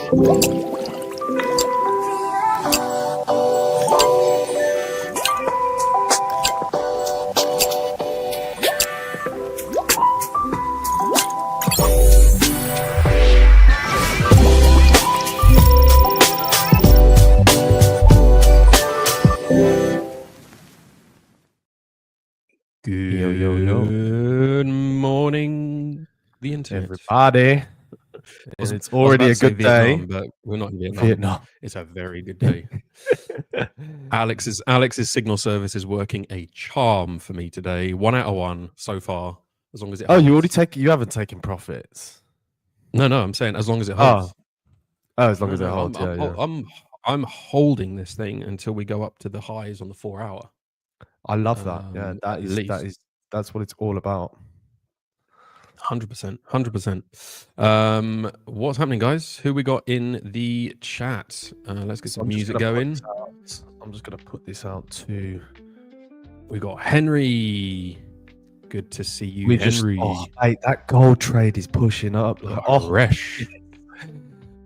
Good morning, the internet. Everybody. And it's already a good day. But we're not in Vietnam. It's a very good day. Alex's signal service is working a charm for me today. 1 out of 1 so far. As long as it holds. You haven't taken profits. No, I'm saying as long as it holds. As long as it holds. I'm holding this thing until we go up to the highs on the 4 hour. I love that. Yeah, that's what it's all about. 100%. What's happening, guys? Who we got in the chat? Let's get some music going. I'm just gonna put this out too. We got Henry. Good to see you, Henry. That gold trade is pushing up. Fresh.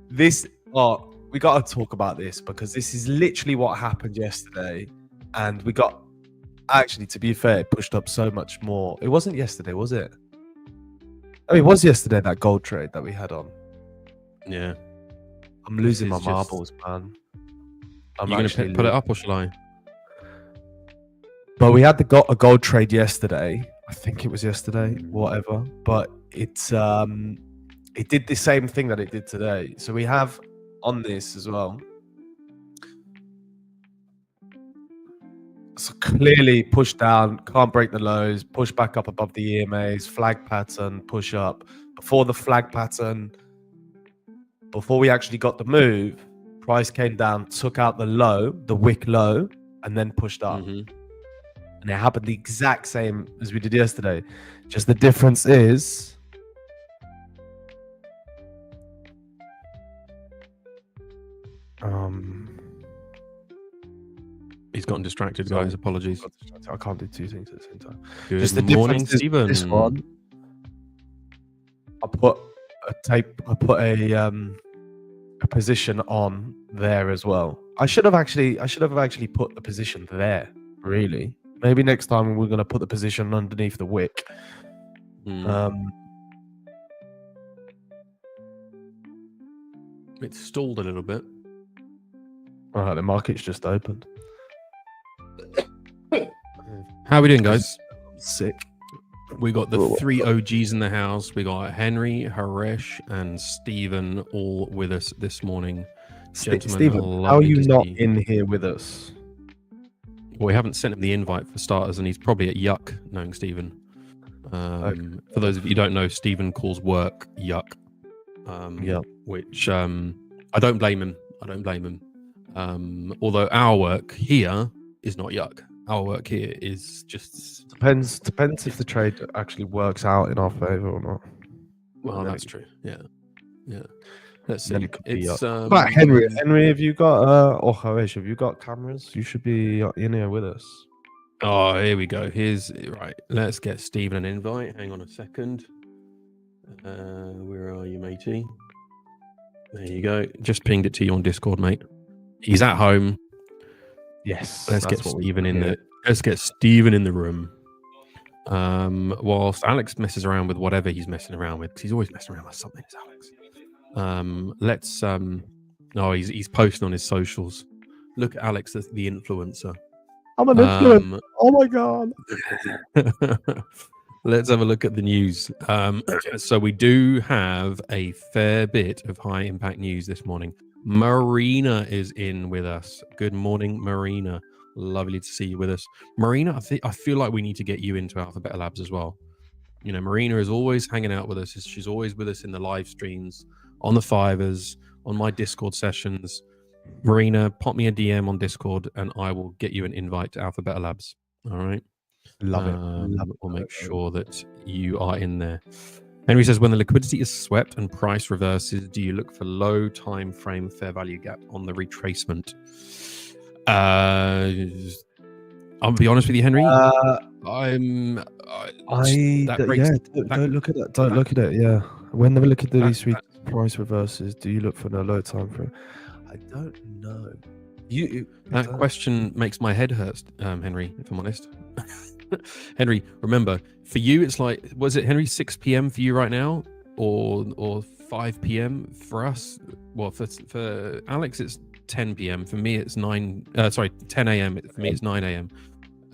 We got to talk about this because this is literally what happened yesterday, and we got. Actually, to be fair, it pushed up so much more. It wasn't yesterday, was it? I mean, it was yesterday, that gold trade that we had on. Yeah. I'm losing my marbles, man. You going to put it up or shall I? But we had a gold trade yesterday. I think it was yesterday, whatever. But it did the same thing that it did today. So we have on this as well. So clearly push down, can't break the lows, push back up above the EMAs, flag pattern, push up. Before the flag pattern, before we actually got the move, price came down, took out the low, the wick low, and then pushed up. And it happened the exact same as we did yesterday. Just the difference is he's gotten distracted, guys. Apologies. I can't do two things at the same time. Good morning, Stephen. This one, I put a position on there as well. I should have actually put the position there. Really, maybe next time we're gonna put the position underneath the wick. It's stalled a little bit. All right, the market's just opened. How are we doing, guys? Sick. We got the 3 OGs in the house. We got Henry, Haresh, and Stephen all with us this morning. Gentlemen, Stephen, how are you not in here with us? Well, we haven't sent him the invite for starters, and he's probably at Yuck, knowing Stephen. For those of you who don't know, Stephen calls work Yuck. Which I don't blame him. Although our work here is not Yuck. Our work here is just depends if the trade actually works out in our favor or not. Well, that's true. Yeah. Let's see. It's Henry, have you got or Haresh, have you got cameras? You should be in here with us. Oh, here we go. Right. Let's get Stephen an invite. Hang on a second. Where are you, matey? There you go. Just pinged it to you on Discord, mate. He's at home. Yes. Let's get Stephen in the. Let's get Stephen in the room. Whilst Alex messes around with whatever he's messing around with, because he's always messing around with something. It's Alex. Let's. He's posting on his socials. Look at Alex, the influencer. I'm an influencer. Oh my god. Let's have a look at the news. So we do have a fair bit of high impact news this morning. Marina is in with us. Good morning, Marina. Lovely to see you with us. Marina, I feel like we need to get you into Alphabet Labs as well. You know, Marina is always hanging out with us. She's always with us in the live streams, on the Fivers, on my Discord sessions. Marina, pop me a DM on Discord and I will get you an invite to Alphabet Labs. All right. Love it. We'll make sure that you are in there. Henry says, when the liquidity is swept and price reverses, do you look for low time frame fair value gap on the retracement? I'll be honest with you, Henry. Don't look at it. Yeah, when they look at these Price reverses. Do you look for an alert time frame? I don't know. That question makes my head hurt, Henry, if I'm honest. Henry, remember, for you, it's like, was it, Henry, 6 p.m. for you right now? Or 5 p.m. for us? Well, for Alex, it's 10 p.m. For me, it's 10 a.m. For me, it's 9 a.m.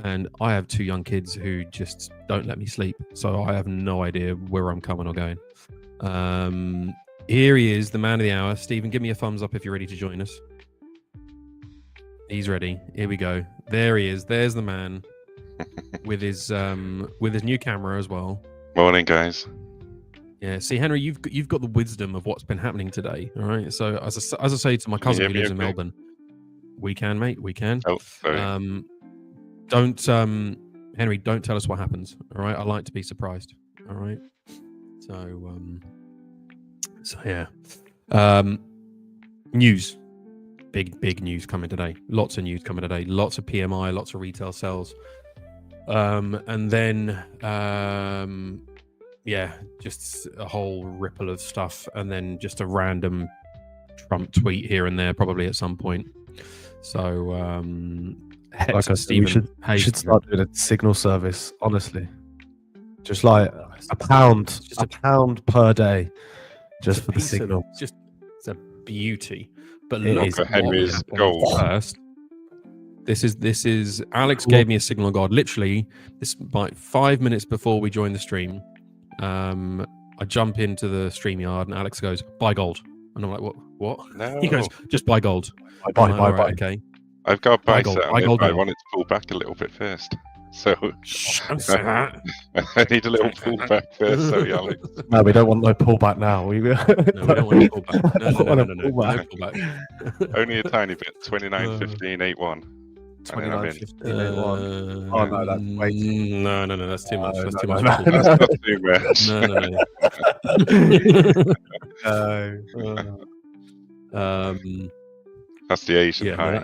And I have 2 young kids who just don't let me sleep. So I have no idea where I'm coming or going. Here he is, the man of the hour. Stephen, give me a thumbs up if you're ready to join us. He's ready. Here we go. There he is. There's the man with his new camera as well. Morning, guys. Yeah. See, Henry, you've got the wisdom of what's been happening today. All right. So as I say to my cousin who lives in Melbourne, we can, mate. We can. Oh, sorry. Don't Henry, don't tell us what happens. All right. I like to be surprised. All right. So yeah. News. Big news coming today. Lots of news coming today. Lots of PMI, lots of retail sales. And then just a whole ripple of stuff, and then just a random Trump tweet here and there, probably at some point. So like I said, we should start doing a signal service, honestly. Just like a pound per day, just for the signal. It's a beauty. But look at Henry's goal first. This is Alex gave me a signal of God. Literally, this like 5 minutes before we joined the stream. I jump into the StreamYard and Alex goes, "Buy gold," and I'm like, "What?" No. He goes, "Just buy gold." Buy. Right, okay. I've got a buy gold. set on it, but I want it to pull back a little bit first. So don't say that. I need a little pullback first. Sorry, Alex. No, we don't want no pullback now. No, we don't want a pullback. No pullback. Only a tiny bit. 29.15.81. 29.15.81. Oh no, that's way too. No, that's too much. That's too much. That's not too much. No. That's the Asian high.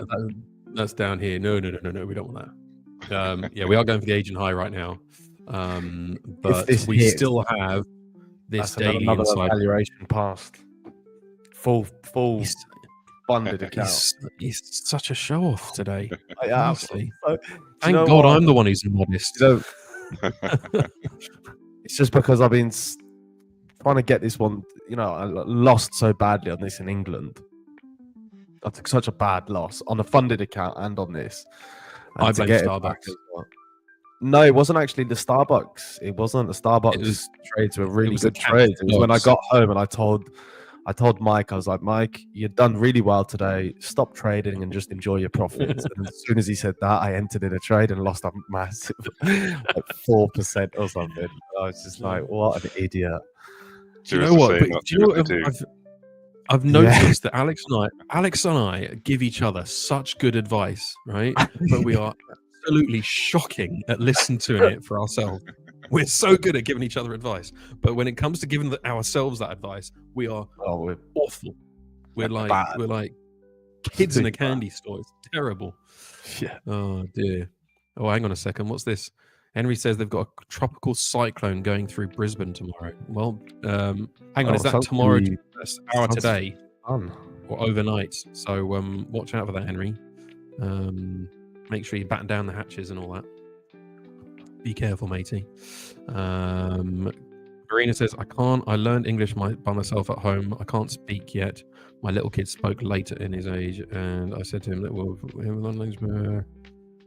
That's down here. No, we don't want that. We are going for the Asian high right now. But we still have this daily another inside valuation past. Full funded account. He's such a show off today. Honestly. Thank God I'm the one who's modest. It's just because I've been trying to get this one. I lost so badly on this in England. I took such a bad loss on a funded account and on this. I blame Starbucks. No, it wasn't actually the Starbucks. It wasn't the Starbucks trades were really good trades. It was when I got home and I told Mike, I was like, "Mike, you've done really well today. Stop trading and just enjoy your profits." And as soon as he said that, I entered in a trade and lost a massive, like 4% or something. I was just like, "What an idiot!" Do you know what? I've noticed that Alex and I give each other such good advice, right? But we are absolutely shocking at listening to it for ourselves. We're so good at giving each other advice, but when it comes to giving ourselves that advice, we are awful. We're like kids in a candy store. It's terrible. Yeah. Oh dear. Oh, hang on a second. What's this? Henry says they've got a tropical cyclone going through Brisbane tomorrow. Well, hang on. Is that tomorrow? Hour today fun. Or overnight? So watch out for that, Henry. Make sure you batten down the hatches and all that. Be careful, matey. Marina says, I learned English by myself at home. I can't speak yet. My little kid spoke later in his age, and I said to him that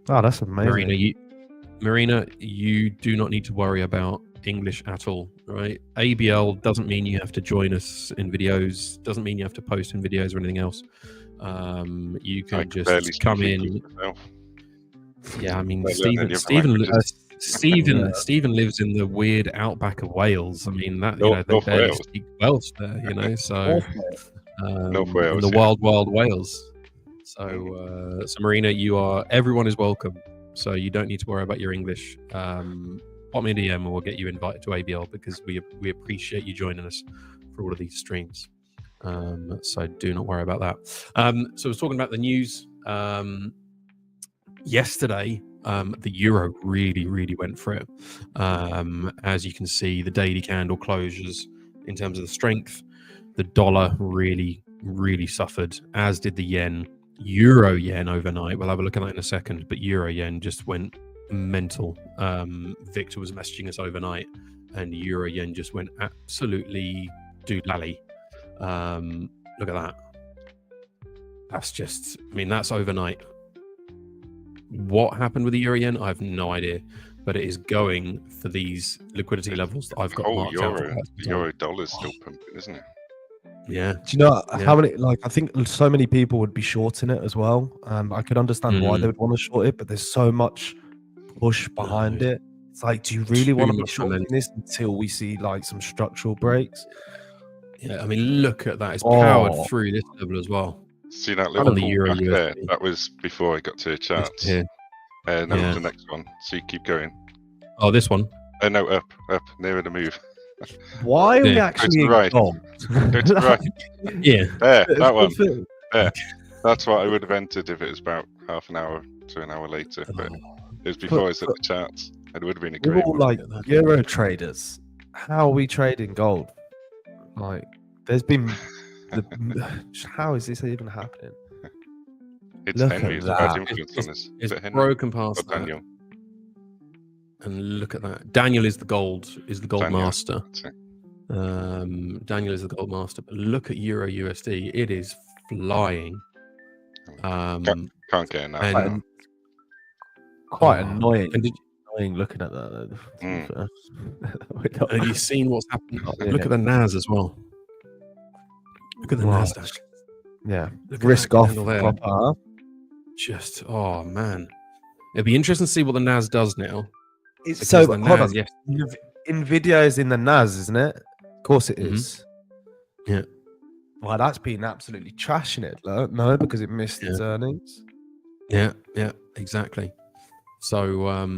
Oh, that's amazing. Marina, you do not need to worry about English at all, right? ABL doesn't mean you have to join us in videos, doesn't mean you have to post in videos or anything else. You can just come in. Yeah, I mean, Stephen lives in the weird outback of Wales. I mean, that they barely speak Welsh there, so North Wales, in the wild Wales. So Marina, everyone is welcome. So you don't need to worry about your English. Pop me a DM and we'll get you invited to ABL because we appreciate you joining us for all of these streams. So do not worry about that. So I was talking about the news. Yesterday, the euro really went through it. As you can see, the daily candle closures in terms of the strength. The dollar really, really suffered, as did the yen. Euro yen overnight. We'll have a look at that in a second. But euro yen just went mental. Victor was messaging us overnight, and euro yen just went absolutely doodlally. Look at that. That's just, I mean, that's overnight. What happened with the euro yen? I have no idea, but it is going for these liquidity levels that I've got marked out. The euro dollar's still pumping, isn't it? Yeah. Do you know how many? Like, I think so many people would be shorting it as well. I could understand why they would want to short it, but there's so much push behind it. It's like, do you really want to be shorting this until we see like some structural breaks? Yeah, I mean, look at that. It's powered through this level as well. See that little on the euro back there? That was before I got to the charts. That was the next one. So you keep going. Oh, this one? No, up, nearer the move. Why are we actually go to the right? Go to the right. Yeah. There, that one. There. That's what I would have entered if it was about half an hour to an hour later. But it was before I set the charts. It would have been a great one. Like Euro traders, how are we trading gold? Like, there's been... how is this even happening? It's Henry. It's bad influence on us. It's broken past Daniel. And look at that. Daniel is the gold Daniel. master. Daniel is the gold master. But look at Euro USD. It is flying. Can't get in that. Quite annoying. Looking at that. Have you seen what's happened? Look at the NAS as well. Look at the NASDAQ. Yeah. Risk off. Just, oh man. It'd be interesting to see what the NAS does now. So, hold on. Yes. Nvidia is in the NAS, isn't it? Of course it is. Yeah. Well, that's been absolutely trashing it. No, because it missed its earnings. Yeah, exactly. So,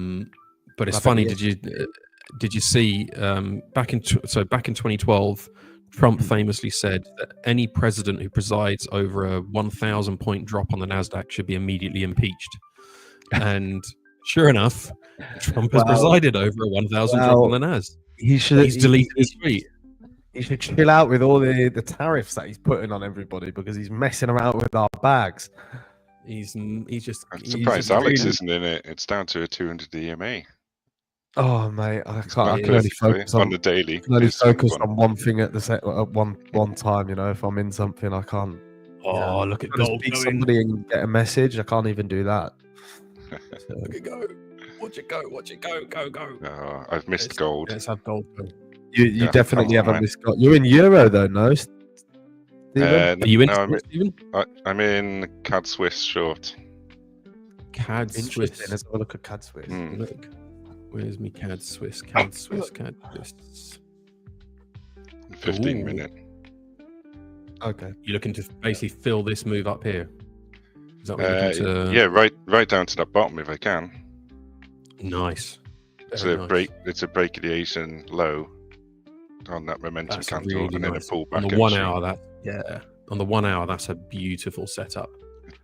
but it's funny. Did you see back in 2012, Trump famously said that any president who presides over a 1,000 point drop on the NASDAQ should be immediately impeached. And sure enough, Trump has presided over a 1,000 drop on the NAS. He's deleted his tweet. He should chill out with all the tariffs that he's putting on everybody because he's messing around with our bags. He's just... I'm surprised Alex isn't in it. It's down to a 200 EMA. Oh mate, I can only focus on the daily. I can only focus on one thing at one time. You know, if I'm in something, I can't. Oh, look at gold speak somebody and get a message. I can't even do that. Look at go. Watch it go. Go. Oh, I've missed gold. Let's have gold. You definitely haven't missed gold. You're in Euro though, no? Are you in? Stephen? I'm in CAD Swiss short. CAD Swiss. Let's have a look at CAD Swiss. Look. Where's me CAD Swiss? 15 minute. Okay. You're looking to basically fill this move up here? Is that what you're looking to... Yeah, right down to that bottom if I can. Nice. It's a break of the Asian low on that momentum candle, really and then a pull back. On the 1 hour, on the 1 hour, that's a beautiful setup.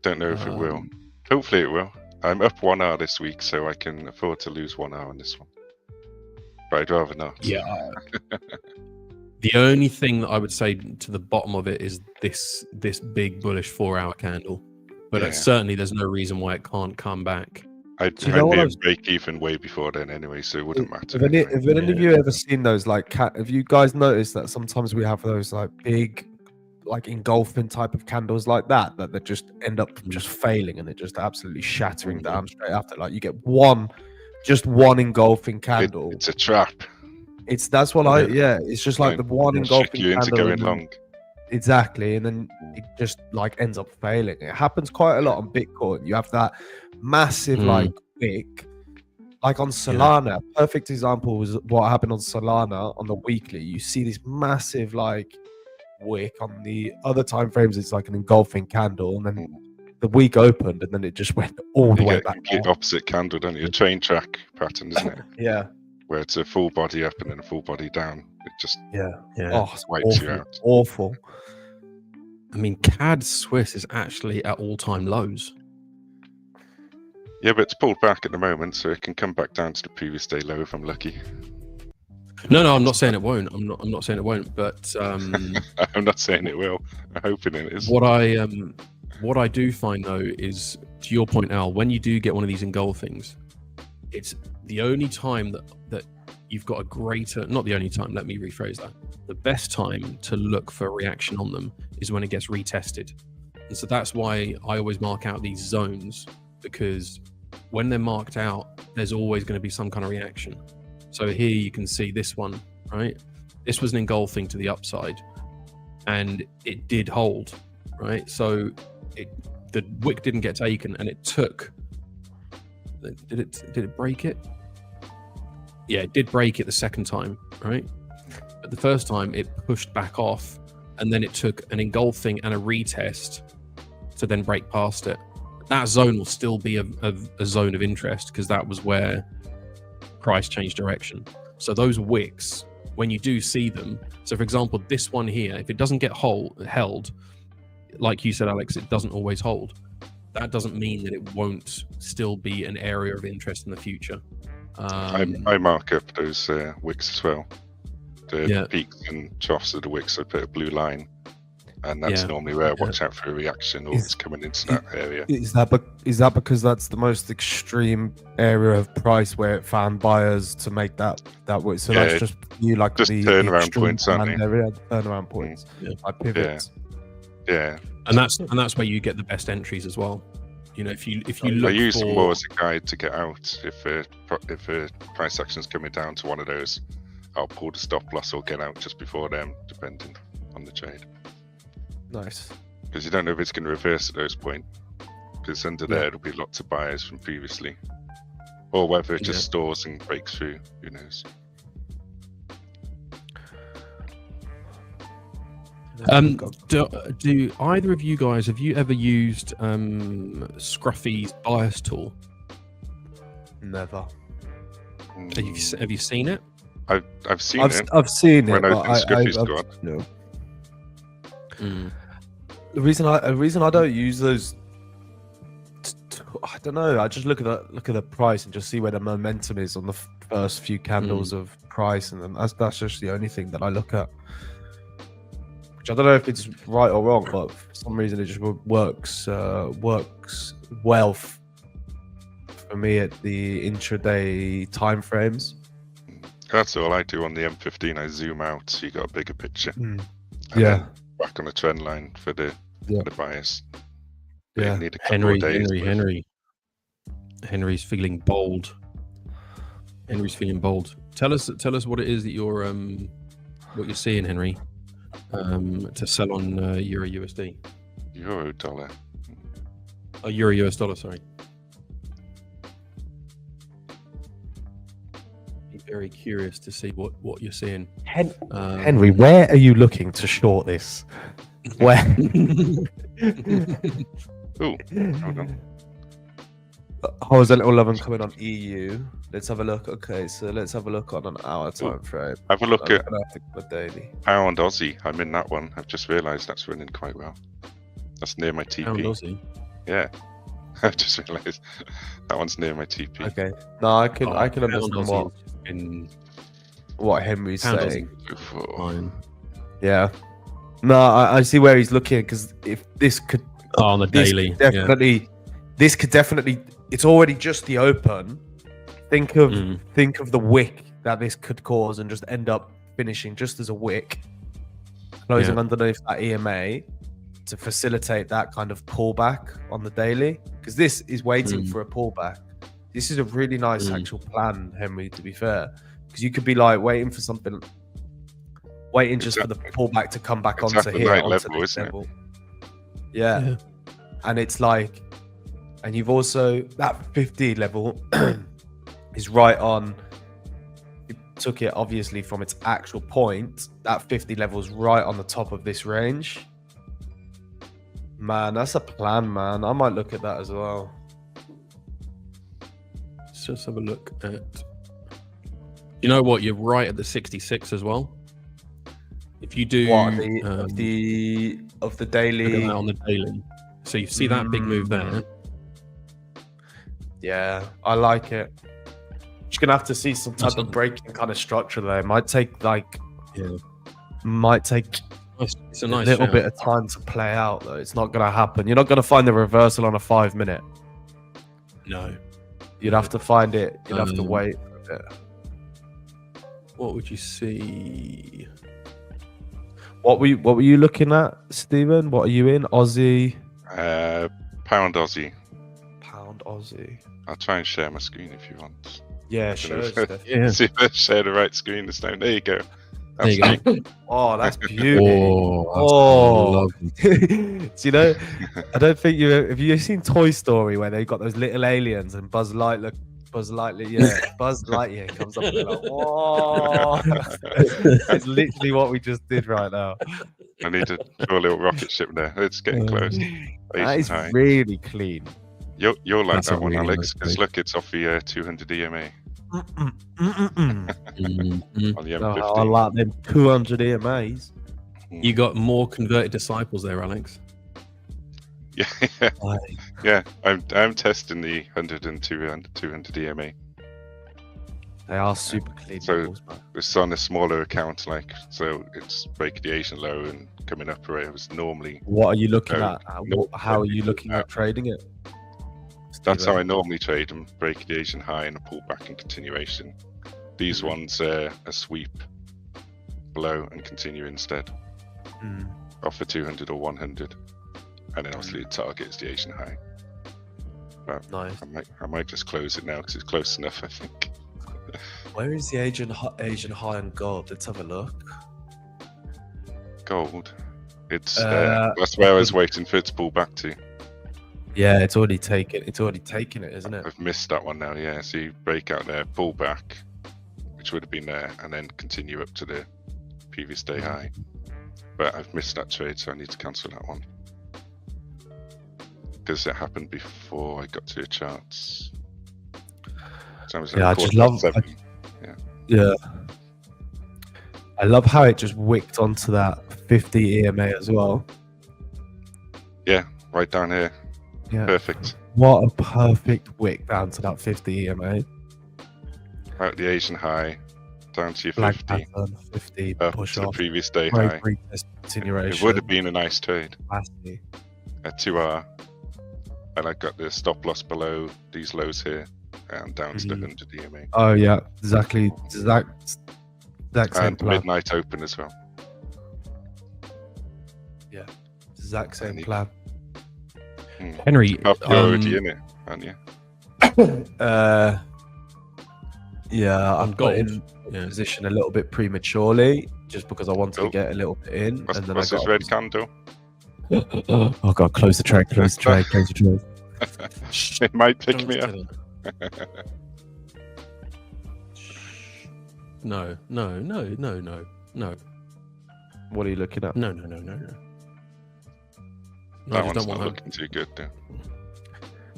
Don't know if it will. Hopefully it will. I'm up 1 hour this week, so I can afford to lose 1 hour on this one. But I'd rather not. Yeah. The only thing that I would say to the bottom of it is this big bullish 4 hour candle. But certainly there's no reason why it can't come back. I'd be a break even way before then anyway, so it wouldn't matter. Have any of you ever seen those, like, have you guys noticed that sometimes we have those like big, like engulfing type of candles like that they just end up just failing and it just absolutely shattering down straight after? Like, you get one engulfing candle. It's a trap. It's just like the one engulfing you into candle going long. Exactly, and then it just like ends up failing. It happens quite a lot on Bitcoin. You have that massive like wick, like on Solana. Perfect example was what happened on Solana on the weekly. You see this massive like wick. On the other time frames, it's like an engulfing candle, and then the week opened, and then it just went all the way back. Complete opposite candle, don't you? A train track pattern, isn't it? Yeah. Where it's a full body up and then a full body down. It just wipes you out. Awful. I mean, CAD Swiss is actually at all-time lows. Yeah, but it's pulled back at the moment, so it can come back down to the previous day low if I'm lucky. No, I'm not saying it won't. I'm not saying it won't. But I'm not saying it will. I'm hoping it is. what I do find though is, to your point, Al, when you do get one of these engulfings, it's the only time that you've got a greater, not the only time, let me rephrase that. The best time to look for a reaction on them is when it gets retested. And so that's why I always mark out these zones, because when they're marked out, there's always going to be some kind of reaction. So here you can see this one, right? This was an engulfing to the upside and it did hold, right? So the wick didn't get taken and it took, did it break it? Yeah, it did break it the second time, right? But the first time it pushed back off, and then it took an engulfing and a retest to then break past it. That zone will still be a zone of interest, because that was where price changed direction. So those wicks, when you do see them, so for example, this one here, if it doesn't get held, like you said, Alex, it doesn't always hold. That doesn't mean that it won't still be an area of interest in the future. I mark up those wicks as well. The peaks and troughs of the wicks, I put a blue line, and that's normally where I watch out for a reaction, or it's coming into that area. Is that because that's the most extreme area of price where it found buyers to make that way? So that's just you like just the turnaround points, aren't they? Area, turnaround points, like pivots. Yeah, and that's where you get the best entries as well. You know, if you look, I use them more as a guide to get out. If a price action is coming down to one of those, I'll pull the stop loss or get out just before them, depending on the trade. Nice. Because you don't know if it's going to reverse at those points. Because under there, there'll be lots of buyers from previously, or whether it just stores and breaks through. Who knows? Do either of you guys, have you ever used Scruffy's bias tool? Never. Have you seen it? I've seen it. I've seen it. When I opened Scruffy's squad. No. The reason I don't use those, I don't know. I just look at the price and just see where the momentum is on the first few candles of price, and then that's just the only thing that I look at. Which I don't know if it's right or wrong, but for some reason it just works well for me at the intraday time frames. That's all I do on the M15. I zoom out so you got a bigger picture. Yeah. Back on the trend line for the bias. Yeah. Need a couple of days Henry's feeling bold. Henry's feeling bold. Tell us what it is that you're seeing, Henry, to sell on Euro USD. Euro dollar. Oh, Euro US dollar. Sorry. Very curious to see what you're seeing. Henry, where are you looking to short this? Where? Oh, hold on. Oh, there's a little loving coming on EU. Let's have a look. Okay, so let's have a look on an hour time frame. Have a look at the daily. Pound Aussie. I'm in that one. I've just realised that's running quite well. That's near my TP. Pound Aussie. Yeah. I've just realised that one's near my TP. Okay. No, I can understand what Henry's saying. Yeah. No, I see where he's looking, because if this could on the daily, this could definitely. It's already just the open. Think of the wick that this could cause, and just end up finishing just as a wick, closing underneath that EMA to facilitate that kind of pullback on the daily. Because this is waiting for a pullback. This is a really nice actual plan, Henry, to be fair. Because you could be like waiting for something, waiting just for the pullback to come back onto here, right onto level, this isn't level. Yeah. And it's like, and you've also, that 50 level is right on, you took it obviously from its actual point, that 50 level is right on the top of this range. Man, that's a plan, man. I might look at that as well. Let's just have a look at, you know what, you're right at the 66 as well. If you do of the daily, on the daily, so you see that big move there. Yeah, I like it. You're gonna have to see some type of breaking kind of structure there. It might take Yeah. It's a nice little shout. bit of time to play out though. It's not gonna happen. You're not gonna find the reversal on a 5 minute. No. You'd have to find it. You'd have to wait for a bit. What would you see? What were you looking at, Stephen? What are you in? Aussie? Pound Aussie. Pound Aussie. I'll try and share my screen if you want. Yeah, sure. Yeah. See if I share the right screen this time. There you go. There you go. Oh, that's beautiful. Oh, So, you know, I don't think have you seen Toy Story where they've got those little aliens and Buzz Lightyear comes up and they're like, whoa. It's literally what we just did right now. I need to draw a little rocket ship there. It's getting close. That is really clean. You'll like That's that a one, really Alex, nice because take. look, it's off the 200 EMA Mhm. on the No, M50. I like them 200 EMAs. You got more converted disciples there, Alex. Yeah, yeah. I'm testing the 100 and 200 EMA. They are super clean. So- balls, man. It's on a smaller account, so it's brachiation low and coming up where it was normally. What are you looking No, at? no, How are you looking at trading it? That's how I Steven? normally trade them: brachiation high and a pullback and continuation. These ones a sweep below and continue instead, Mm. off for 200 or 100, and then obviously the target is the Asian high. Nice. I might just close it now because it's close enough, I think. Where is the Asian high on gold? Let's have a look. Gold. It's Uh, that's where I was waiting for it to pull back to. Yeah, it's already taken it, isn't it? I've missed that one now. Yeah, so you break out there, pull back, which would have been there, and then continue up to the previous day high. But I've missed that trade, so I need to cancel that one because it happened before I got to the charts. So I was Yeah, I at just 4.7. Yeah. I love how it just wicked onto that 50 EMA as well. Yeah, right down here. Yeah. Perfect. What a perfect wick down to that 50 EMA. Out the Asian high, down to your Black 50, pattern, 50 up push to the off. previous day Great high. retest continuation. It would have been a nice trade Nasty. at 2R. And I got the stop loss below these lows here and down to the 100 EMA. Oh yeah, exactly. Exact same And plan. midnight open as well. Exact same And plan. Henry, Up, you're already in it, aren't you? Yeah, On I've got gold. in Yeah. position a little bit prematurely, just because I wanted to Oh. get a little bit in, What's, and then what's I this got. red candle? Oh god, close the trade, close the trade, close the trade. It might pick Don't me up. tell him. No. What are you looking at? No. I That just one's don't not want her. looking too good, though.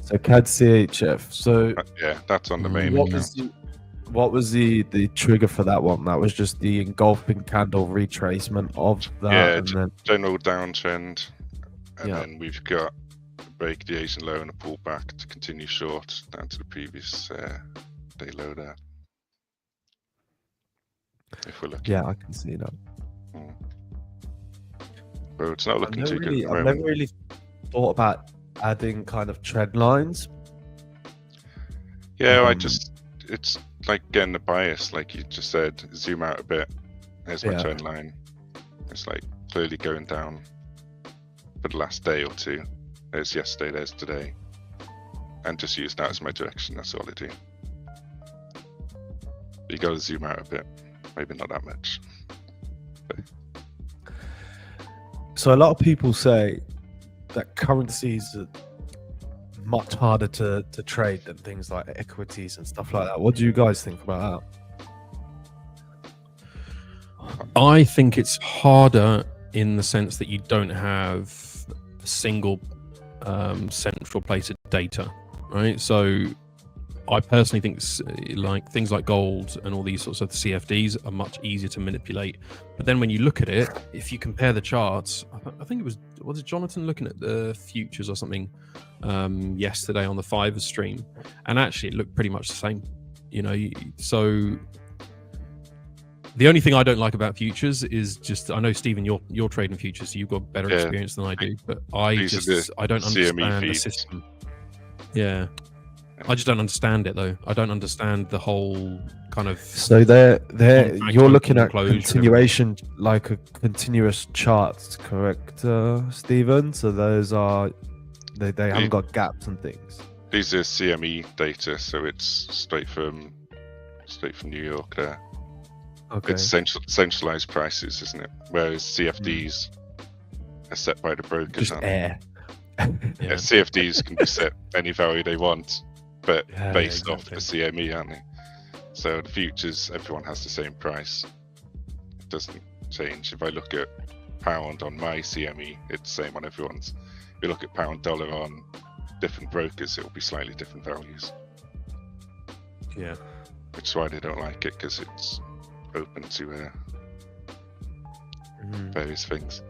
So CAD CHF. So Yeah, that's on the main what account. was the trigger for that one? That was just the engulfing candle retracement of that, Yeah, and then General downtrend, and Yeah. then we've got a break the Asian low and a pullback to continue short down to the previous day low there. If we're looking. yeah, I can see that. But it's not looking too good at the I've moment. never really thought about adding kind of trend lines. Yeah, Um, it's like getting the bias, like you just said, zoom out a bit. There's my Yeah. trend line. It's like clearly going down for the last day or two. There's yesterday, there's today. And just use that as my direction, that's all I do. You gotta zoom out a bit, maybe not that much. So a lot of people say that currencies are much harder to trade than things like equities and stuff like that. What do you guys think about I think it's harder in the sense that you don't have a single central place of data, right? So I personally think like things like gold and all these sorts of CFDs are much easier to manipulate. But then when you look at it, if you compare the charts, I think was it Jonathan looking at the futures or something yesterday on the Fiverr stream, and actually it looked pretty much the same. So the only thing I don't like about futures is just, I know Stephen, you're trading futures, so you've got better experience than I do, but I don't understand the system. Yeah. I just don't understand it though. I don't understand the whole kind of. So you're looking at continuation, like a continuous chart, correct, Stephen? So those are they haven't got gaps and things. These are CME data, so it's straight from New York there. Okay. It's centralized prices, isn't it? Whereas CFDs are set by the brokers. Just air. CFDs can be set any value they want, but based off the CME, aren't they? So the futures, everyone has the same price. It doesn't change. If I look at pound on my CME, it's the same on everyone's. If you look at pound dollar on different brokers, it will be slightly different values. Yeah. Which is why they don't like it, because it's open to various things.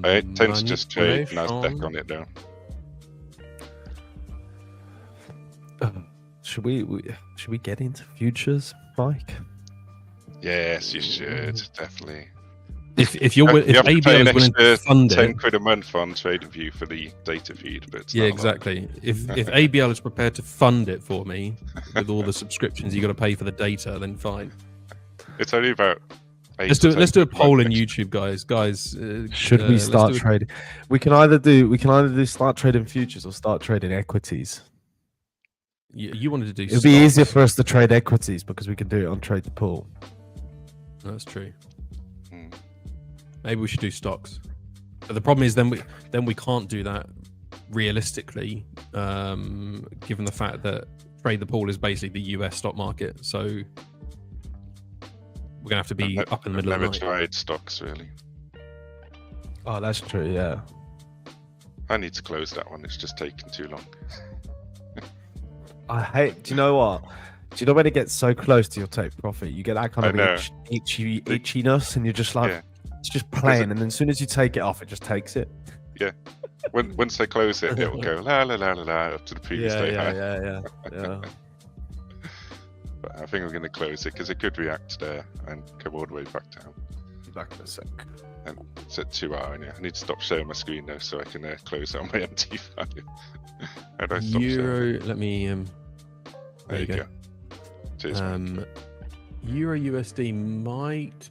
I tend to just trade NASDAQ on it though. Should we get into futures, Mike? Yes, you should definitely. If ABL is willing to fund it, £10 a month on TradingView for the data feed, but it's exactly. If ABL is prepared to fund it for me with all the subscriptions you got to pay for the data, then fine. It's only about. Let's do a poll in YouTube, guys. Should we start trading? We can either do start trading futures or start trading equities. You wanted to do. It'd be easier for us to trade equities because we can do it on Trade the Pool. That's true. Maybe we should do stocks. But the problem is then we can't do that realistically, given the fact that Trade the Pool is basically the US stock market. So we're gonna have to be up in the middle of the night. Never tried stocks really. Oh, that's true. Yeah. I need to close that one. It's just taking too long. I hate. Do you know what? Do you know when it gets so close to your take profit, you get that kind of itchiness, and you're just like, it's just playing, and then as soon as you take it off, it just takes it. Yeah. Once I close it, it will go la la la la la up to the previous day. Yeah. But I think I'm going to close it because it could react there and come all the way back down. Back in a sec. And it's at 2 hours. I need to stop sharing my screen though, so I can close out my MT value. How do I stop sharing? Let me. There you go. Cheers, Euro USD might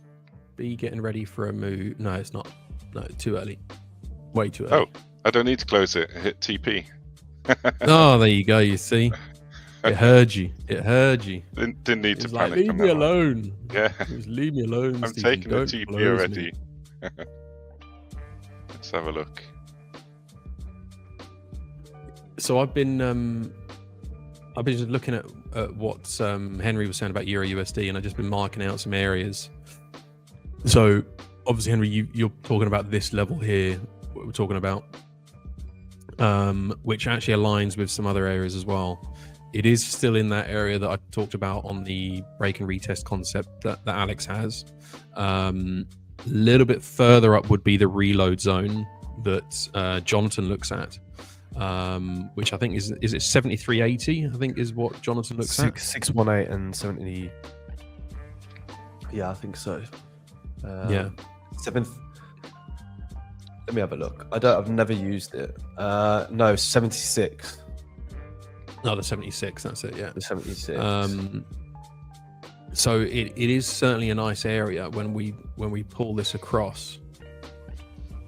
be getting ready for a move. No, it's not. No, too early. Way too early. Oh, I don't need to close it. I hit TP. Oh, there you go. You see, it heard you. Didn't need to panic. Leave me alone. Yeah. Just leave me alone. I'm taking the TP already. Let's have a look. So I've been just looking at what Henry was saying about Euro USD, and I've just been marking out some areas. So obviously, Henry, you're talking about this level here, what we're talking about, which actually aligns with some other areas as well. It is still in that area that I talked about on the break and retest concept that Alex has. A little bit further up would be the reload zone that Jonathan looks at. Which I think is it 7380? I think is what Jonathan looks at. 618 and 70. Yeah, I think so. Yeah. 7th. Let me have a look. I've never used it. No, 76. No, the 76. That's it. Yeah, the 76. So it is certainly a nice area when we pull this across.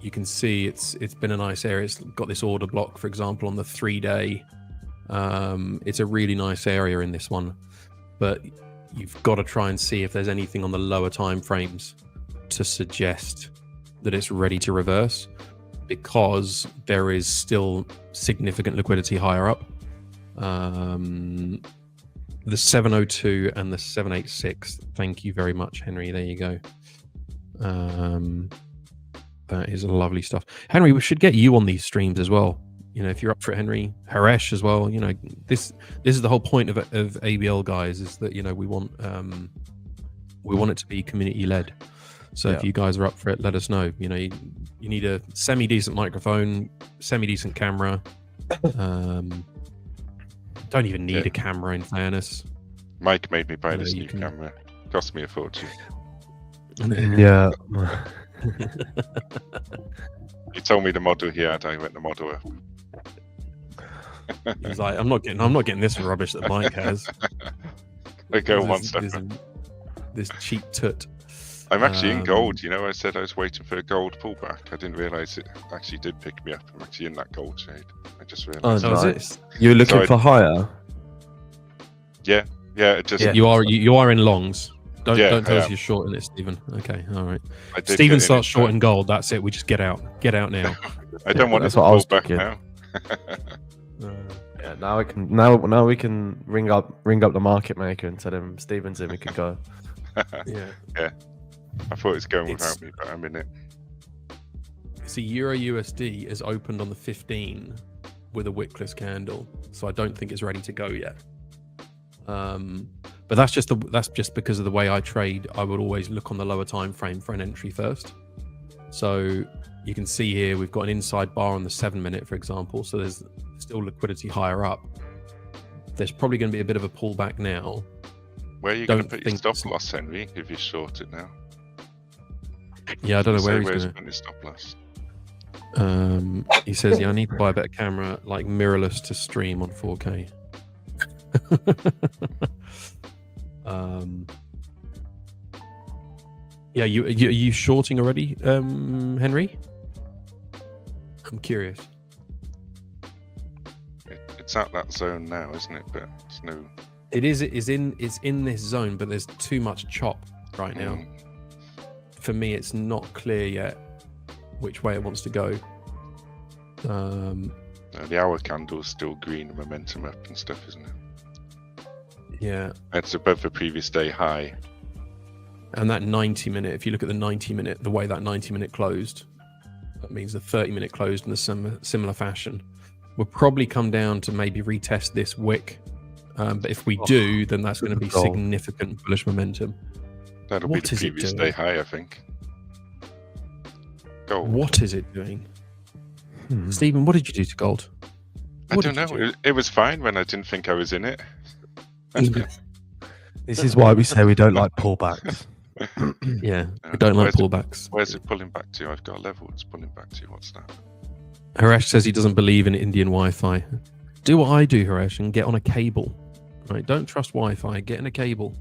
You can see it's been a nice area. It's got this order block, for example, on the 3-day. It's a really nice area in this one, but you've got to try and see if there's anything on the lower time frames to suggest that it's ready to reverse, because there is still significant liquidity higher up. The 702 and the 786. Thank you very much, Henry. There you go. That is lovely stuff. Henry, we should get you on these streams as well. You know, if you're up for it, Henry, Haresh as well. You know, this is the whole point of ABL, guys, is that, you know, we want it to be community led. So if you guys are up for it, let us know. You know, you need a semi-decent microphone, semi-decent camera. Don't even need a camera, in fairness. Mike made me buy You know, this you new can- camera. Cost me a fortune. Yeah. He told me the model he had. I went the model up. He's like, I'm not getting this rubbish that Mike has. I go This- one step this- up. This cheap toot. I'm actually in Um, gold. You know, I said I was waiting for a gold pullback. I didn't realize it actually did pick me up. I'm actually in that gold shade. I just realized. Oh, Oh, is nice. it? You're looking So for higher? Yeah, it just. Yeah. You are in longs. Don't Yeah, tell I us am. you're short in it, Stephen. Okay, all right. I did Stephen get in starts it, short so in gold. That's it. We just get out. Get out now. I don't want it That's to what I pull was back thinking. now. Yeah. Now we can ring up the market maker and tell him Steven's in. We can go. Yeah. I thought it was going It's- without me, but I'm in it. See, Euro USD is opened on the 15 with a wickless candle, so I don't think it's ready to go yet. But that's just because of the way I trade. I would always look on the lower time frame for an entry first. So you can see here we've got an inside bar on the 7-minute, for example. So there's still liquidity higher up. There's probably going to be a bit of a pullback now. Where are you going to Don't put your think stop so. loss, Henry, if you short it now? Yeah, I don't know where he's Where's going to. putting his stop loss? He says, yeah, I need to buy a better camera, like mirrorless to stream on 4K. Yeah, are you shorting already, Henry? I'm curious. It's at that zone now, isn't it? But it's no. It's in this zone, but there's too much chop right now. Mm, For me, it's not clear yet which way it wants to go. no, the hour candle's still green, momentum up and stuff, isn't it? Yeah, It's above the previous day high. and that 90-minute, if you look at the 90-minute, the way that 90-minute closed, that means the 30-minute closed in a similar fashion. We'll probably come down to maybe retest this wick. But if we do, then that's going to be goal. significant bullish momentum. That'll What be the is it previous doing? day high, I think. Gold. What is it doing? Stephen, what did you do to gold? I What don't did you know. do? It was fine when I didn't think I was in it. This is why we say we don't like pullbacks. Yeah, I don't like Where's it- pullbacks. Where's it pulling back to? I've got a level it's pulling back to. What's that? Haresh says he doesn't believe in Indian Wi-Fi. Do what I do, Haresh, and get on a cable. Right? Don't trust Wi-Fi. Get in a cable.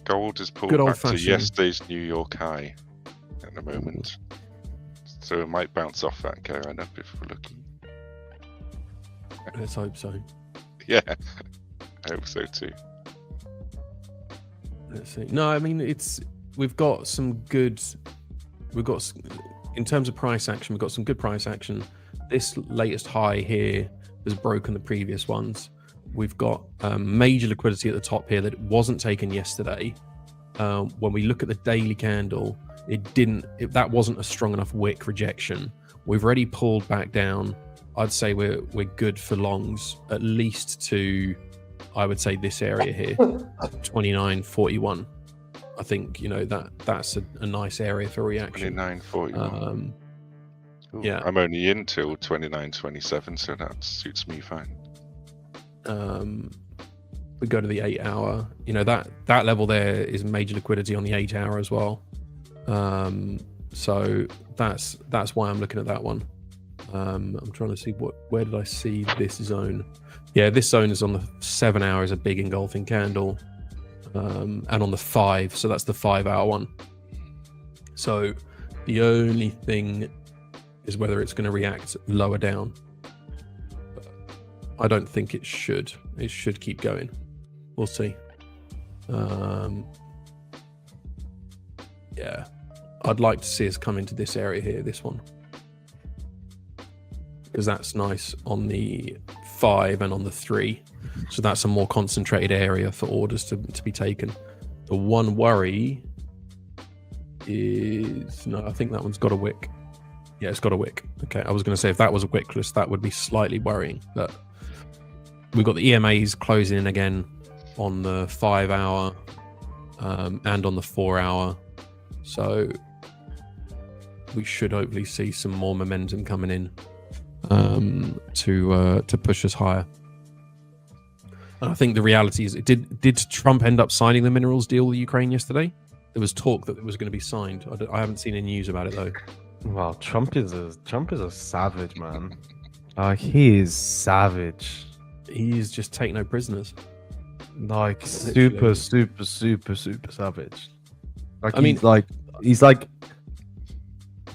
Gold is pulled Good back to old-fashioned- yesterday's New York high at the moment. So it might bounce off that and go on up if we're lucky. Let's hope so. Yeah, I hope so too. Let's see. No, I mean we've got some good. In terms of price action, we've got some good price action. This latest high here has broken the previous ones. We've got major liquidity at the top here that wasn't taken yesterday. When we look at the daily candle, that wasn't a strong enough wick rejection. We've already pulled back down. I'd say we're good for longs, at least to, I would say, this area here, 29.41. I think that's a nice area for reaction. 29.41. Yeah. I'm only in till 29.27, so that suits me fine. We go to the 8-hour. That level there is major liquidity on the 8-hour as well. So that's why I'm looking at that one. I'm trying to see where did I see this zone? Yeah, this zone is on the 7-hour is a big engulfing candle, and on the 5, so that's the 5-hour one. So the only thing is whether it's going to react lower down. I don't think it should. It should keep going. We'll see. Yeah, I'd like to see us come into this area here, this one, because that's nice on the 5 and on the 3. So that's a more concentrated area for orders to be taken. The one worry is, no, I think that one's got a wick. Yeah, it's got a wick. Okay, I was going to say if that was a wickless, that would be slightly worrying. But we've got the EMAs closing in again on the 5-hour and on the 4-hour. So we should hopefully see some more momentum coming in to push us higher. And I think the reality is, did Trump end up signing the minerals deal with Ukraine yesterday? There was talk that it was going to be signed. I haven't seen any news about it though. Wow, Trump is a savage, man. Like, he is savage. He's just take no prisoners. Like, Literally. super savage. Like, I mean, he's like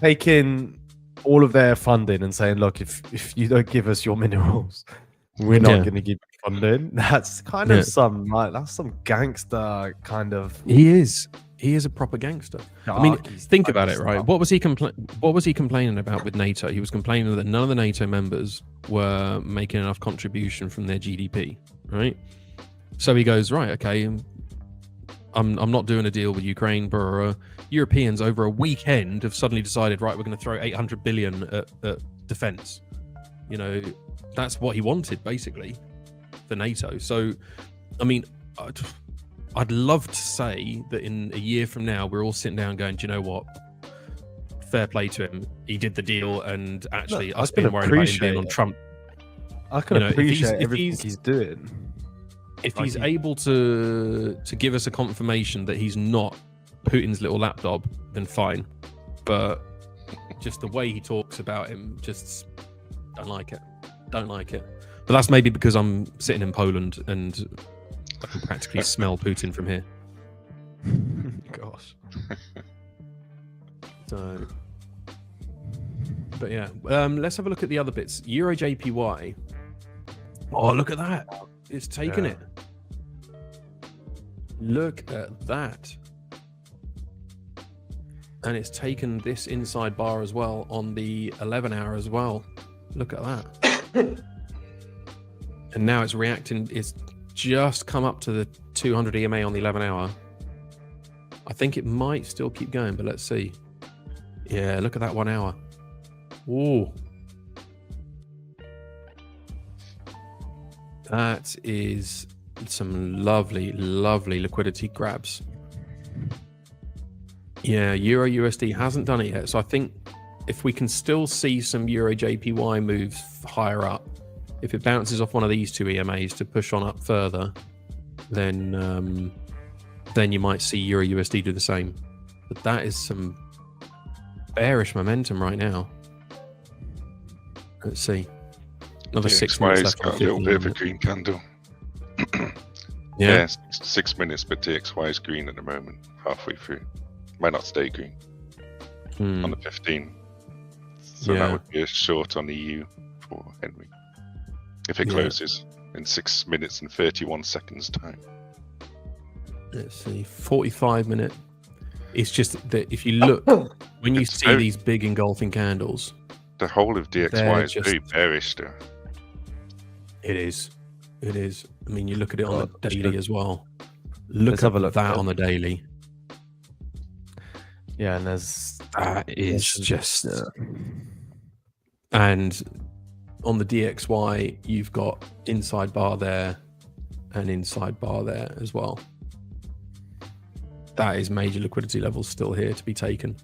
taking all of their funding and saying, look, if you don't give us your minerals, we're not going to give you funding. That's kind of some gangster kind of. He is a proper gangster. I mean, think about it, right? What was he complaining about with NATO? He was complaining that none of the NATO members were making enough contribution from their GDP, right? So he goes, right, okay, I'm not doing a deal with Ukraine, but Europeans over a weekend have suddenly decided, right, we're going to throw 800 billion at defense. You know, that's what he wanted basically for NATO. So, I mean, I'd love to say that in a year from now, we're all sitting down going, do you know what? Fair play to him. He did the deal, and actually, us being worried about him being on Trump. I can appreciate everything he's doing. If he's able to give us a confirmation that he's not Putin's little lapdog, then fine. But just the way he talks about him, just don't like it. Don't like it. But that's maybe because I'm sitting in Poland and I can practically smell Putin from here. Gosh. So, but yeah, let's have a look at the other bits. Euro JPY. Oh, look at that. It's taken it. Look at that. And it's taken this inside bar as well on the 11 hour as well. Look at that. And now it's reacting. It's just come up to the 200 EMA on the 11 hour. I think it might still keep going, but let's see. Yeah, look at that 1 hour. Ooh. That is some lovely liquidity grabs. Yeah, Euro USD hasn't done it yet. So I think if we can still see some Euro JPY moves higher up, if it bounces off one of these two EMAs to push on up further, then you might see Euro USD do the same. But that is some bearish momentum right now. Let's see. Another 6 minutes left. Got a little bit of a green candle. Yeah, 6 minutes, but DXY is green at the moment, halfway through. Might not stay green on the 15. So that would be a short on EU for Henry if it closes in 6 minutes and 31 seconds time. Let's see, 45 minute. It's just that if you look, when you see these big engulfing candles, the whole of DXY is very bearish there. It is. I mean, you look at it on the daily as well. Let's have a look at that on the daily. Yeah, and that is just. And on the DXY, you've got inside bar there and inside bar there as well. That is major liquidity levels still here to be taken.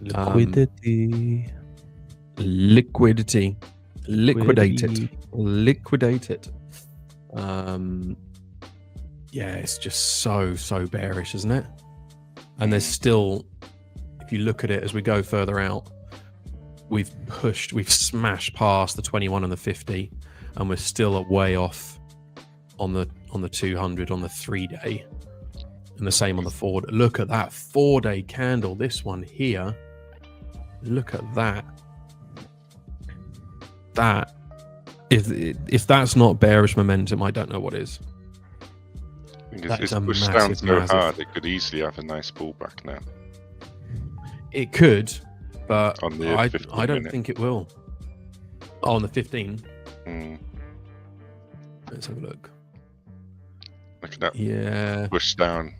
Liquidity. Liquidate it. Yeah, it's just so bearish, isn't it? And there's still, if you look at it as we go further out, we've smashed past the 21 and the 50, and we're still a way off on the 200 on the 3 day, and the same on the 4. Look at that 4 day candle. This one here. Look at that. That if that's not bearish momentum, I don't know what is. It's pushed down so hard it could easily have a nice pullback now. It could, but I don't think it will. Oh, on the 15. Let's have a look. Look at that. Yeah. Push down.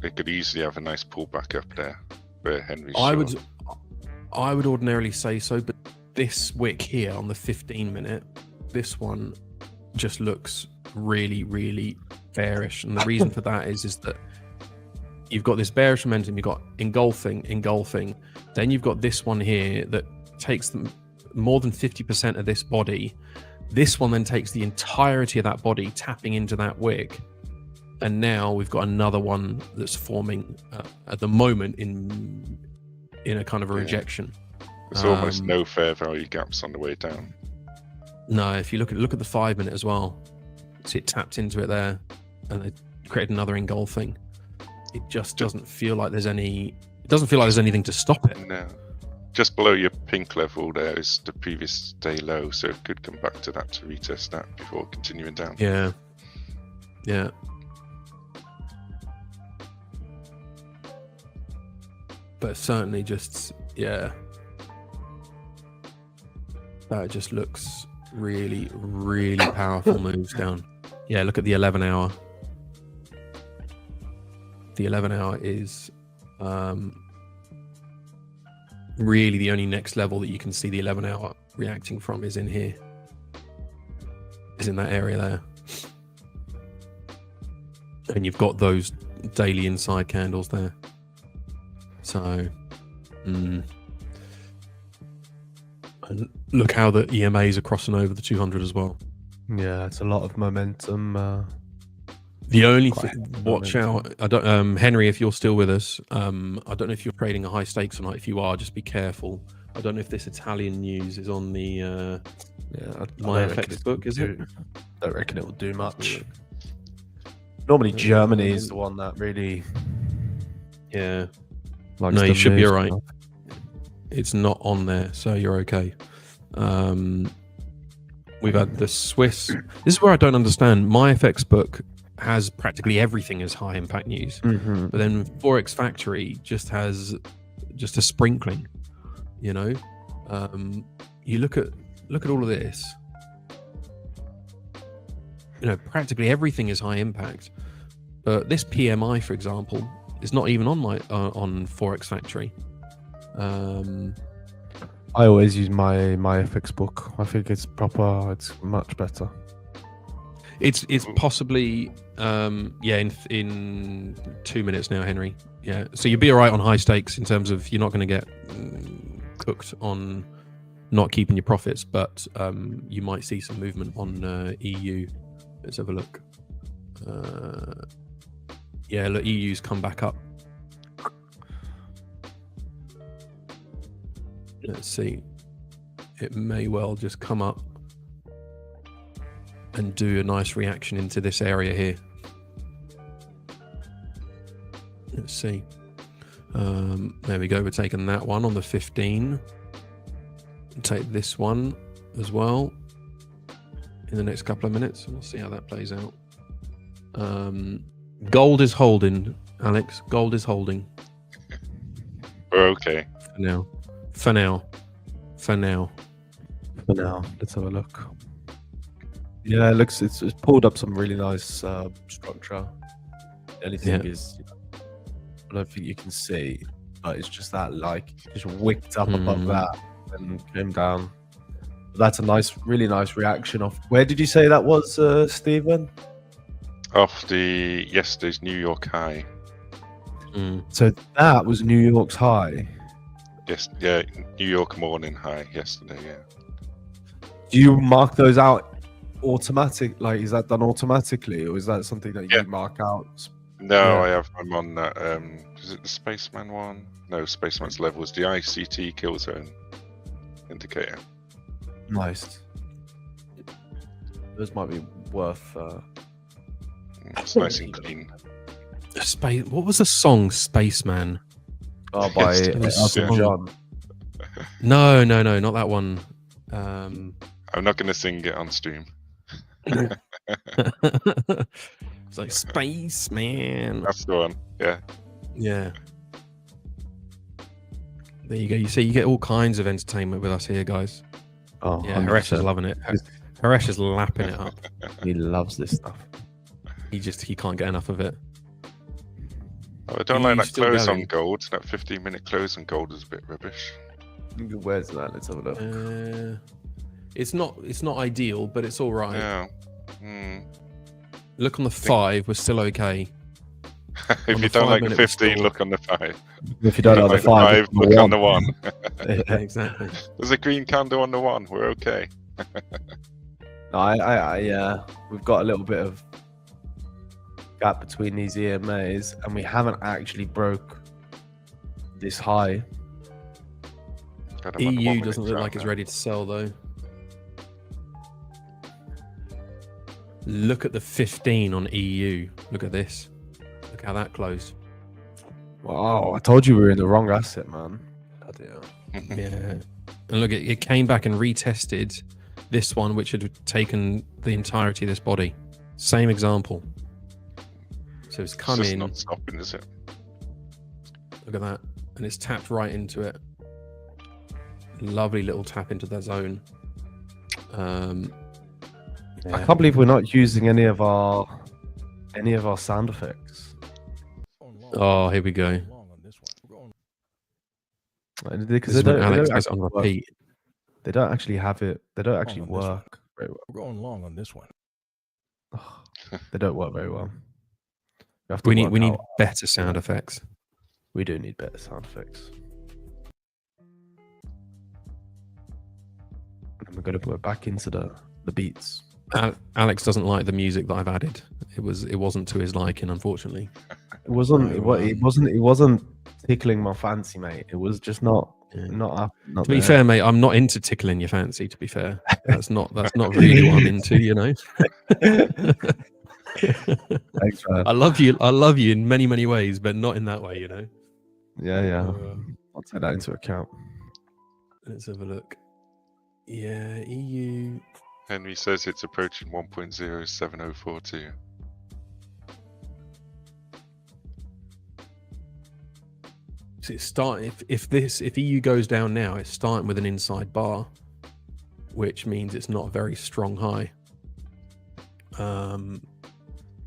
It could easily have a nice pullback up there where Henry's I would ordinarily say so, but this wick here on the 15 minute, this one just looks really bearish, and the reason for that is that you've got this bearish momentum, you've got engulfing, then you've got this one here that takes more than 50% of this body This one then takes the entirety of that body, tapping into that wick. And now we've got another one that's forming at the moment in a kind of a rejection. There's almost no fair value gaps on the way down. No, if you look at the 5 minute as well, see it tapped into it there, and they created another engulfing. It just doesn't feel like there's any. It doesn't feel like there's anything to stop it. No, just below your pink level there is the previous day low, so it could come back to that to retest that before continuing down. Yeah. But certainly just, that just looks really, really powerful moves down. Yeah, look at the 11 hour. The 11 hour is really the only next level that you can see the 11 hour reacting from is in here. Is in that area there. And you've got those daily inside candles there. So, and look how the EMAs are crossing over the 200 as well. Yeah, it's a lot of momentum. The only thing, watch out. I don't, Henry, if you're still with us, I don't know if you're trading a high stakes or not. If you are, just be careful. I don't know if this Italian news is on the my FX book. Is it? I don't reckon it will do much. Normally, Germany is the one that really. Yeah. No, you should be all right. It's not on there, so you're okay. We've had the Swiss. This is where I don't understand. My FX book has practically everything as high impact news, but then Forex Factory just has just a sprinkling. You know, you look at all of this. You know, practically everything is high impact, but this PMI, for example, is not even on my on Forex Factory. I always use my FX book. I think it's proper. It's much better. It's possibly in 2 minutes now, Henry. Yeah, so you'll be all right on high stakes in terms of you're not going to get cooked on not keeping your profits, but you might see some movement on EU. Let's have a look. Yeah, look, EU's come back up. Let's see. It may well just come up and do a nice reaction into this area here. Let's see. There we go. We're taking that one on the 15. Take this one as well in the next couple of minutes. We'll see how that plays out. Gold is holding, Alex. Gold is holding. We're okay. For now. Let's have a look. Yeah, it looks it's pulled up some really nice structure. The only thing is, I don't think you can see, but it's just that just wicked up above that and came down. But that's a really nice reaction off. Where did you say that was, Stephen? Off the yesterday's New York high. So that was New York's high. Yes, yeah, New York morning high yesterday. Yeah. Do you mark those out automatic? Like, is that done automatically, or is that something that you mark out? No, I'm on that. Is it the Spaceman one? No, Spaceman's level is the ICT kill zone indicator. Nice. Those might be worth. It's nice and clean. What was the song Spaceman? Oh, by Elton John. No, not that one. I'm not going to sing it on stream. It's like Spaceman. That's the one. Yeah. There you go. You see, you get all kinds of entertainment with us here, guys. Oh, yeah, Haresh is loving it. Haresh is lapping it up. He loves this stuff. He can't get enough of it. Oh, I don't like that close on gold. That 15-minute close on gold is a bit rubbish. Where's that? Let's have a look. It's not ideal, but it's all right. Yeah. Look on the 5. We're still okay. If you don't like the 15, look on the 5. If you don't like the 5, look on the 1. Yeah, exactly. There's a green candle on the 1. We're okay. Yeah, we've got a little bit of gap between these EMAs, and we haven't actually broke this high. EU doesn't look like it's ready to sell though. Look at the 15 on EU. Look at this. Look how that closed. Wow, I told you we were in the wrong asset, man. Yeah. And look, it came back and retested this one, which had taken the entirety of this body. Same example. So it's come in. Not stopping, is it? Look at that. And it's tapped right into it. Lovely little tap into that zone. I can't believe we're not using any of our sound effects. Oh, here we go. Because This is when Alex has on repeat. They don't actually have it. They don't actually work very well. We're going long on this one. They don't work very well. We need better sound effects. We do need better sound effects. And we're going to put it back into the beats. Alex doesn't like the music that I've added. It wasn't to his liking, unfortunately. It wasn't tickling my fancy, mate. It was just not to be fair, mate, I'm not into tickling your fancy, to be fair. That's not really what I'm into, you know. Thanks, man. I love you in many, many ways, but not in that way, you know. Yeah. I'll take that into account. Let's have a look. Yeah, EU. Henry says it's approaching 1.07042. So it's starting. If EU goes down now, it's starting with an inside bar, which means it's not a very strong high. And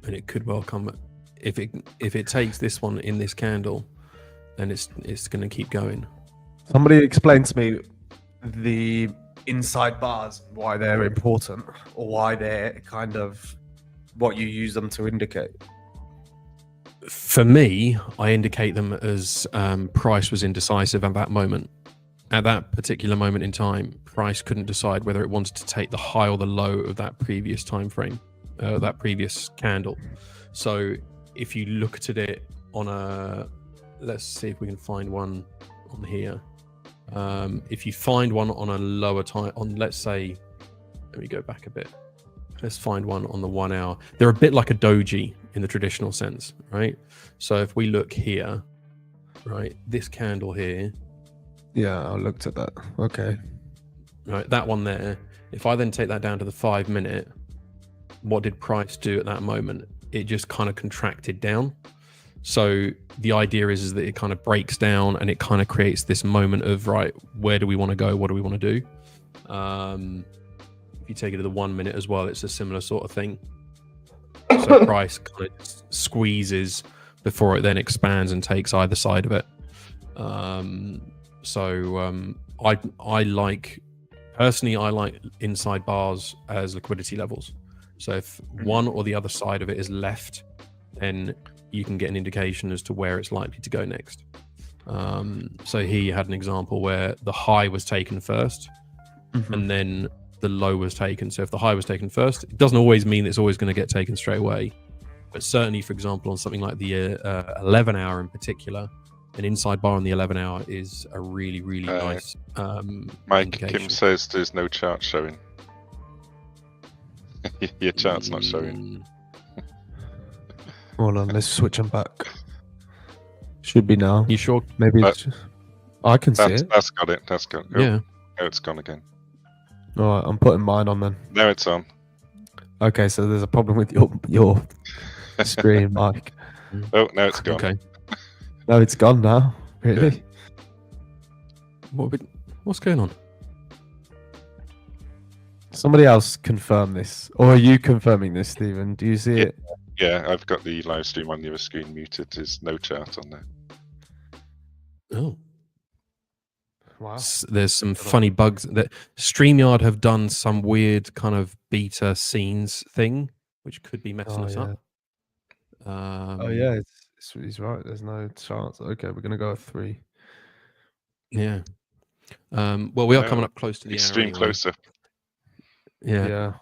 it could well come if it takes this one in this candle, then it's going to keep going. Somebody explain to me the inside bars, why they're important, or why they're kind of what you use them to indicate. For me, I indicate them as price was indecisive at that moment. At that particular moment in time, price couldn't decide whether it wanted to take the high or the low of that previous time frame, that previous candle. So if you looked at it on let's see if we can find one on here. If you find one on a lower time, let's say, let me go back a bit. Let's find one on the 1 hour. They're a bit like a doji in the traditional sense, right? So if we look here, right, this candle here. Yeah, I looked at that. Okay. Right, that one there. If I then take that down to the 5 minute, what did price do at that moment? It just kind of contracted down. So the idea is that it kind of breaks down and it kind of creates this moment of, right, where do we want to go? What do we want to do? If you take it to the 1 minute as well, it's a similar sort of thing. So price kind of squeezes before it then expands and takes either side of it. I like inside bars as liquidity levels. So if one or the other side of it is left, then you can get an indication as to where it's likely to go next. So here you had an example where the high was taken first, and then the low was taken. So if the high was taken first, it doesn't always mean it's always going to get taken straight away. But certainly, for example, on something like the 11 hour in particular, an inside bar on the 11 hour is a really, really nice Mike indication. Kim says there's no chart showing. Your chart's not showing. Hold on, let's switch them back. Should be now. You sure? Maybe I can see it. That's got it. That's got it. Yeah. Oh, it's gone again. All right, I'm putting mine on then. Now it's on. Okay, so there's a problem with your screen, Mike. Oh, now it's gone. Okay. No, it's gone now. Really? What's going on? Somebody else confirm this, or are you confirming this, Stephen? Do you see it? Yeah, I've got the live stream on the other screen muted. There's no chart on there. Oh. Wow. There's some funny bugs that StreamYard have done some weird kind of beta scenes thing, which could be messing us up. Oh yeah, he's right. There's no chance. Okay, we're gonna go with 3. Yeah. Well, we are coming up close to the hour Extreme anyway. closer. Yeah.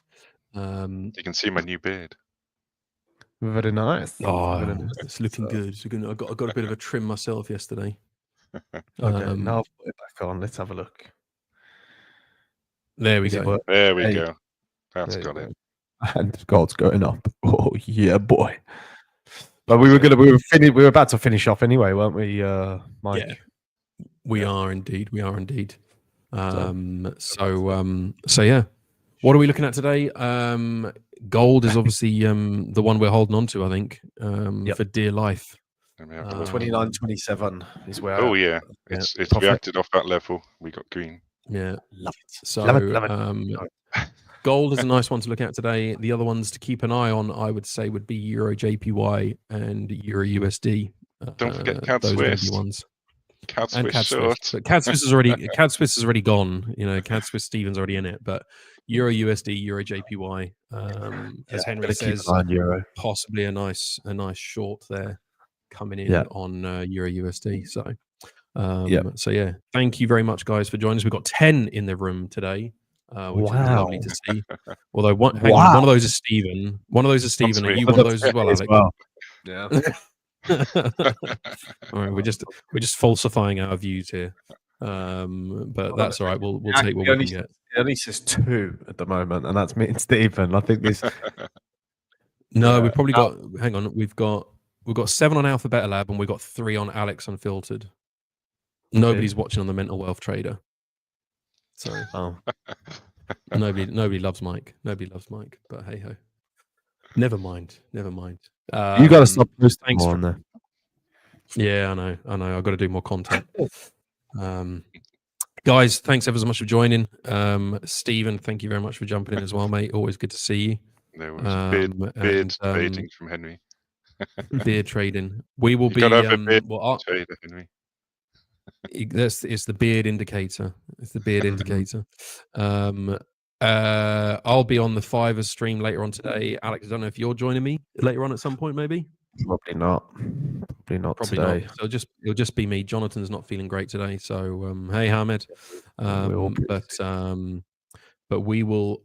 You can see my new beard. Very nice. Oh, Very nice. it's looking good. I got a bit of a trim myself yesterday. Okay, now I've put it back on. Let's have a look. There we go. There we There go. That's there got you it. And God's going up. Oh yeah, boy. But we were about to finish off anyway, weren't we, Mike? Yeah. We are indeed. So yeah. What are we looking at today? Gold is obviously the one we're holding on to, I think, for dear life. 29.27 is where. Oh yeah, it's reacted off that level. We got green. Yeah, love it. so love it. gold is a nice one to look at today. The other ones to keep an eye on, I would say, would be Euro JPY and Euro USD. Don't forget CAD those Swiss. ones. CAD And Swiss CAD short. Swiss. But CAD Swiss is already gone. You know, CAD Swiss Stephen's already in it. But Euro USD, Euro JPY, as Henry says, possibly a nice short there coming in on Euro USD. So so yeah, thank you very much, guys, for joining us. We've got 10 in the room today, which is lovely to see. Although one of those is Stephen. One of those is Stephen. Are you one of those as well, Alex? Yeah. All right, we're just falsifying our views here, but that's all right. We'll take what we can get. It only says 2 at the moment, and that's me and Stephen. I think this. No, we've probably got. Hang on, we've got 7 on Alphabet Lab, and we've got 3 on Alex Unfiltered. Nobody's watching on the Mental Wealth Trader. So nobody loves Mike. Nobody loves Mike. But hey ho. Never mind. You got to stop posting more on there. Yeah, I know. I've got to do more content. Guys, thanks ever so much for joining. Stephen, thank you very much for jumping in as well, mate. Always good to see you. There was beard trading from Henry. Beard trading. We will be. Trader, Henry. It's the beard indicator. It's the beard indicator. I'll be on the Fiverr stream later on today. Alex, I don't know if you're joining me later on at some point, maybe. Probably not today. So it'll just be me. Jonathan's not feeling great today, so hey, Hamed. But we will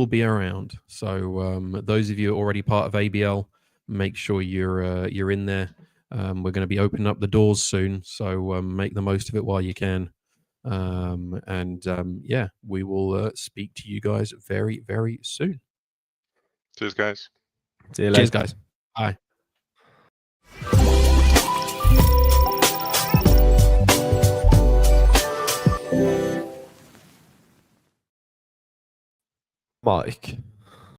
be around. So those of you already part of ABL, make sure you're in there. We're going to be opening up the doors soon, so make the most of it while you can. We will speak to you guys very, very soon. Cheers, guys. See you later. Cheers, guys. Bye. Mike.